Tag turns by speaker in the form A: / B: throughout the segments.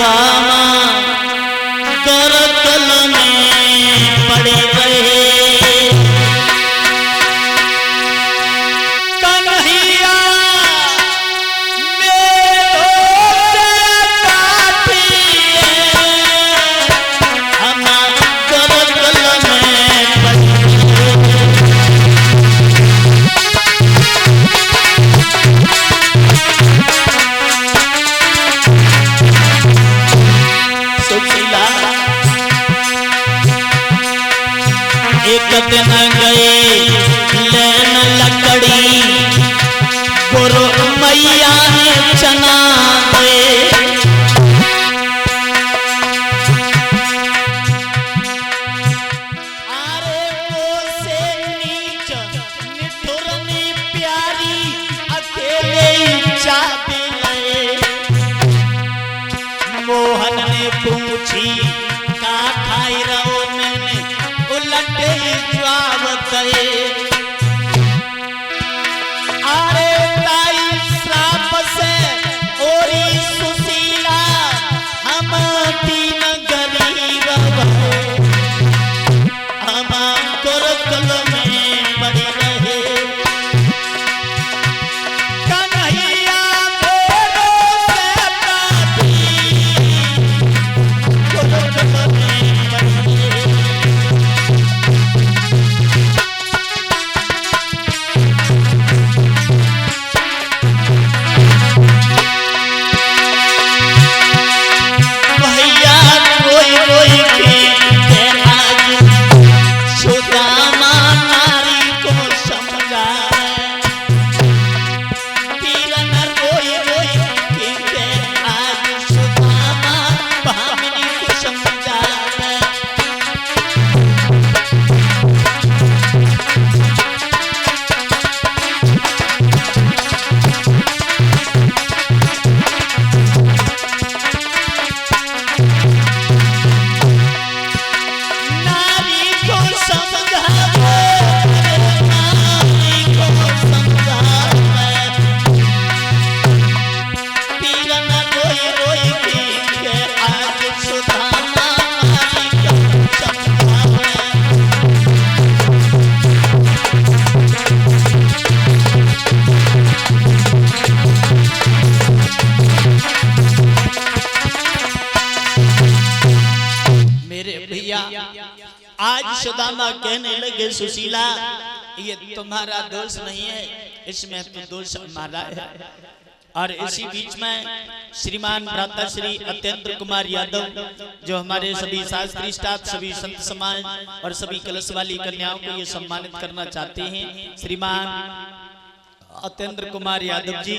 A: सुदामा गरकल में पड़े रहे। कन्हैया एक दिन गए लेन लकड़ी गुरु मैया ने चना दे। अरे वो से नीच निठुरनी प्यारी अकेले चाबी गए। मोहन ने पूछी का खाई रहो मैंने उलटे जवाब दे। अरे ताई श्राप से ओरी सुशीला हम तीन गरीब हम गुरुकुल में पड़ी रहे। कन्हैया मेरे से प्रार्थी गुरुकुल में पड़ी रहे। आज सुदामा कहने लगे सुशीला ये तुम्हारा दोष नहीं है, इसमें तो दोष हमारा है। और इसी बीच में श्रीमान भ्राता श्री अत्यंत कुमार यादव जो हमारे सभी शास्त्री स्टाफ, सभी संत समाज और सभी कलश वाली कन्याओं को ये सम्मानित करना चाहते हैं। श्रीमान अत्यंत कुमार यादव जी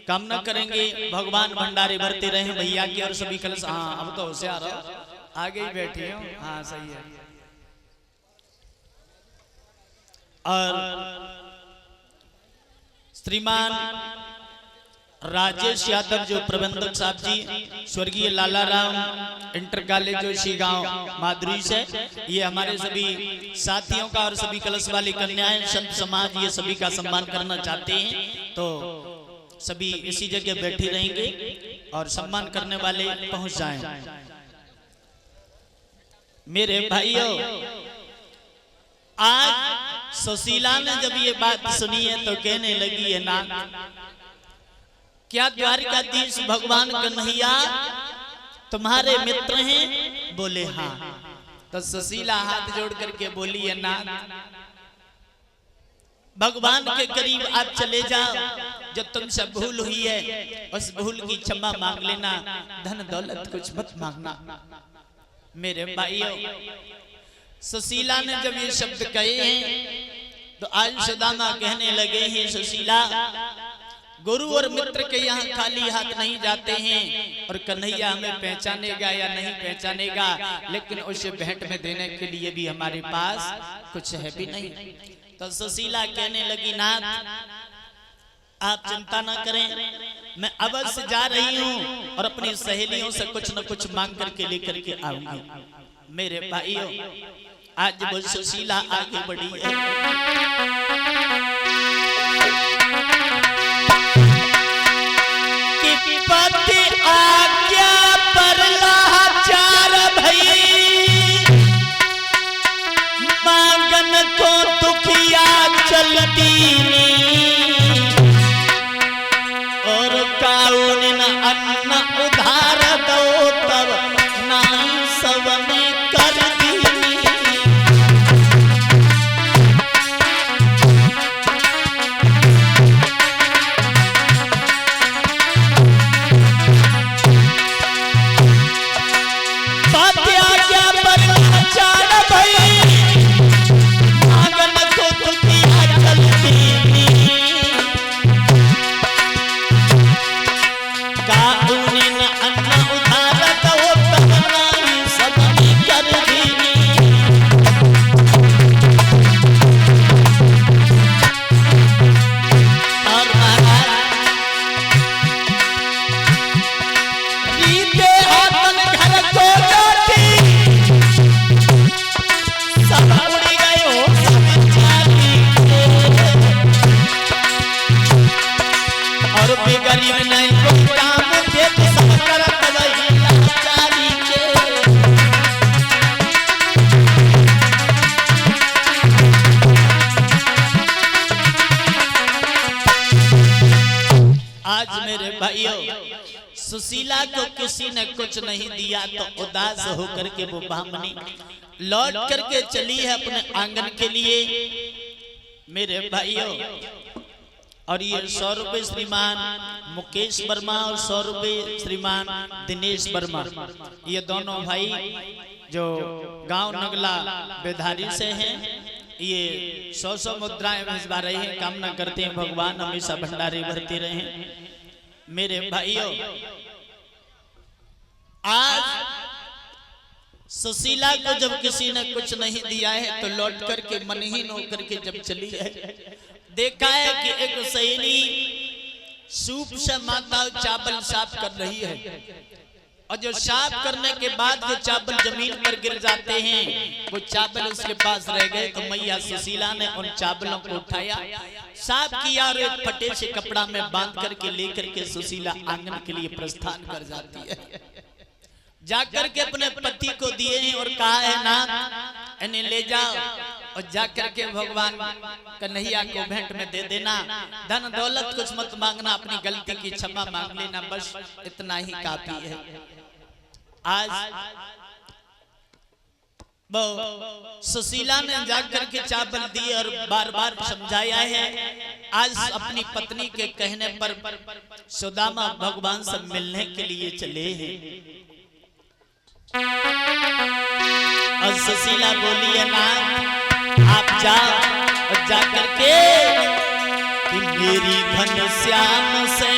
A: कामना करेंगे भगवान भंडारे भरते रहे भैया की और सभी कलश। हाँ अब तो होशियार हो, आगे ही बैठे हो। हाँ सही है। और श्रीमान राजेश यादव जो प्रबंधक साहब जी स्वर्गीय लाला राम इंटर कॉलेज जोशी गांव माधुरी से, ये हमारे सभी साथियों का और सभी कलश वाली कन्याएं संत समाज ये सभी का सम्मान करना चाहते हैं। तो सभी इसी जगह बैठे रहेंगे और सम्मान करने वाले पहुंच जाएं। मेरे भाइयों आज सुशीला ने जब ये बात सुनी है तो कहने लगी है ना क्या द्वारिकाधीश भगवान कन्हैया तुम्हारे मित्र हैं? बोले हाँ। तो सुशीला हाथ जोड़ करके बोली है ना भगवान के करीब आप चले जाओ, जो तुमसे भूल हुई है उस भूल की क्षमा मांग लेना, धन दौलत कुछ मत मांगना। मेरे भाइयों सुशीला ने जब ये शब्द कहे हैं तो आज सुदामा कहने लगे हैं सुशीला गुरु और मित्र के यहाँ खाली हाथ नहीं जाते हैं और कन्हैया हमें पहचानेगा या नहीं पहचानेगा, लेकिन उसे भेंट में देने के लिए भी हमारे पास कुछ है भी नहीं। तो सुशीला कहने लगी नाथ आप चिंता ना करें, मैं अवश्य जा रही हूँ और अपनी सहेलियों से कुछ न कुछ मांग करके लेकर के आऊंगी। मेरे भाइयों आज वो सुशीला आगे बढ़ी है। कि पति आज्ञा काऊनी न अन्न उधार तो तमन्नाई सबकी कर दीनी। और महाराज रीते अपन घर को जाती सब उड़ गयो सब जाती और भी गरीब नहीं कोई काम दे तो सब करत वही लाचारी के। आज मेरे भाइयों सुशीला को किसी ने कुछ नहीं दिया तो उदास होकर के वो बामनी लौट करके चली है अपने आंगन के लिए। मेरे भाइयों और ये 100 रुपए श्रीमान मुकेश वर्मा और 100 रुपए श्रीमान दिनेश वर्मा, ये दोनों भाई जो गांव नगला बेधारी से हैं, ये 100 मुद्राएं भिजवा रहे हैं। कामना करते हैं भगवान हमेशा भंडारे भरते रहें। मेरे भाइयों आज सुशीला को जब किसी ने कुछ नहीं दिया है तो लौट करके मनहीन होकर के जब चली है, देखा है कि एक सहेली सूप से माता चावल साफ कर रही है और जो साफ करने के बाद जो चावल जमीन पर गिर जाते हैं वो चावल उसके पास रह गए तो मैया सुशीला ने उन चावलों को उठाया, साफ किया और एक फटे से कपड़ा में बांध करके लेकर के सुशीला आंगन के लिए प्रस्थान कर जाती है। जाकर के अपने पति को दिए हैं और कहा है ना इन्हें ले जाओ और जाकर के भगवान कन्हैया को भेंट में दे देना, धन दौलत कुछ मत मांगना, अपनी गलती की क्षमा मांग लेना, बस इतना ही काफी है। आज सुशीला ने जाकर के चावल दिए और बार बार समझाया है। आज अपनी पत्नी के कहने पर सुदामा भगवान से मिलने के लिए चले हैं और सुशीला बोली है ना आप जाओ और जाकर के कि मेरी घनश्याम से